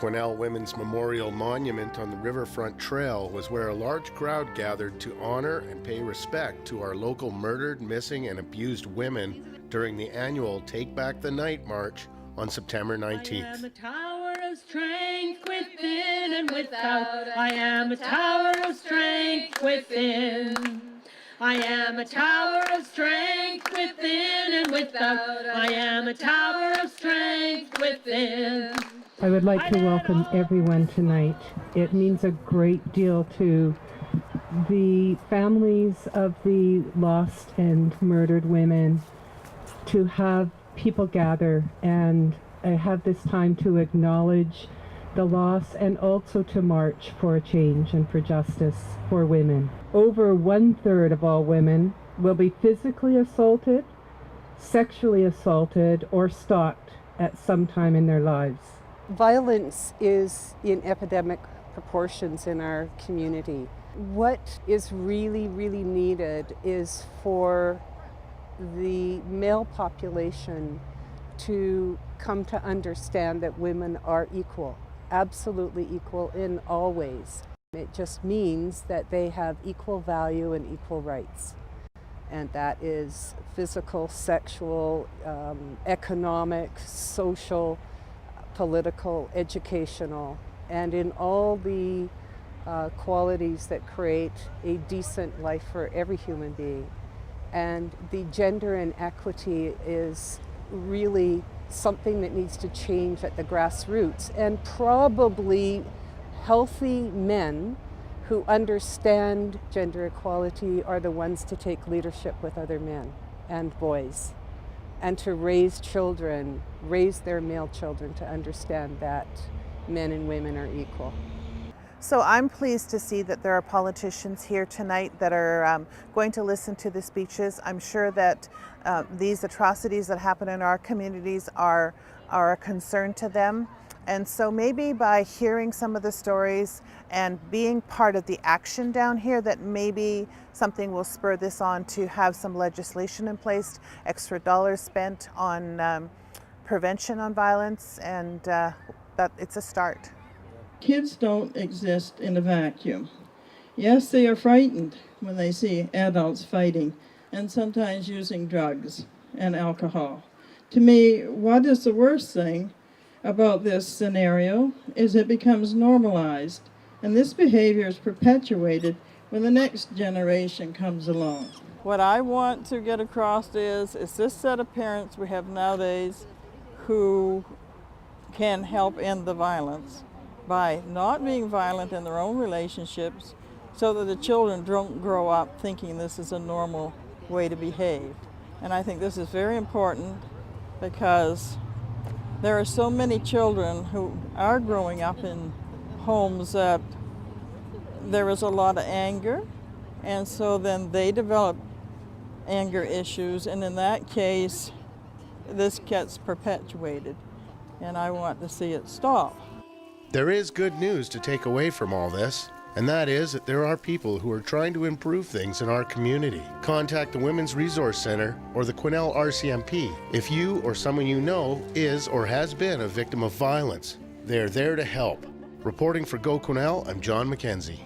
Quesnel Women's Memorial Monument on the Riverfront Trail was where a large crowd gathered to honor and pay respect to our local murdered, missing, and abused women during the annual Take Back the Night March on September 19th. I am a tower of strength within and without. I am a tower of strength within. I am a tower of strength within and without. I am a tower of strength within. I would like to welcome everyone tonight. It means a great deal to the families of the lost and murdered women to have people gather and have this time to acknowledge the loss and also to march for a change and for justice for women. Over 1/3 of all women will be physically assaulted, sexually assaulted, or stalked at some time in their lives. Violence is in epidemic proportions in our community. What is really, really needed is for the male population to come to understand that women are equal, absolutely equal in all ways. It just means that they have equal value and equal rights. And that is physical, sexual, economic, social, political, educational, and in all the qualities that create a decent life for every human being. And the gender inequity is really something that needs to change at the grassroots, and probably healthy men who understand gender equality are the ones to take leadership with other men and boys, and to raise children, raise their male children to understand that men and women are equal. So I'm pleased to see that there are politicians here tonight that are going to listen to the speeches. I'm sure that these atrocities that happen in our communities are a concern to them. And so maybe by hearing some of the stories and being part of the action down here, that maybe something will spur this on to have some legislation in place, extra dollars spent on prevention on violence, and that it's a start. Kids don't exist in a vacuum. Yes, they are frightened when they see adults fighting and sometimes using drugs and alcohol. To me, what is the worst thing about this scenario is it becomes normalized, and this behavior is perpetuated when the next generation comes along. What I want to get across is this set of parents we have nowadays who can help end the violence by not being violent in their own relationships, so that the children don't grow up thinking this is a normal way to behave. And I think this is very important because there are so many children who are growing up in homes that there is a lot of anger, and so then they develop anger issues, and in that case this gets perpetuated, and I want to see it stop. There is good news to take away from all this, and that is that there are people who are trying to improve things in our community. Contact the Women's Resource Center or the Quesnel RCMP if you or someone you know is or has been a victim of violence. They are there to help. Reporting for Go Quesnel, I'm John McKenzie.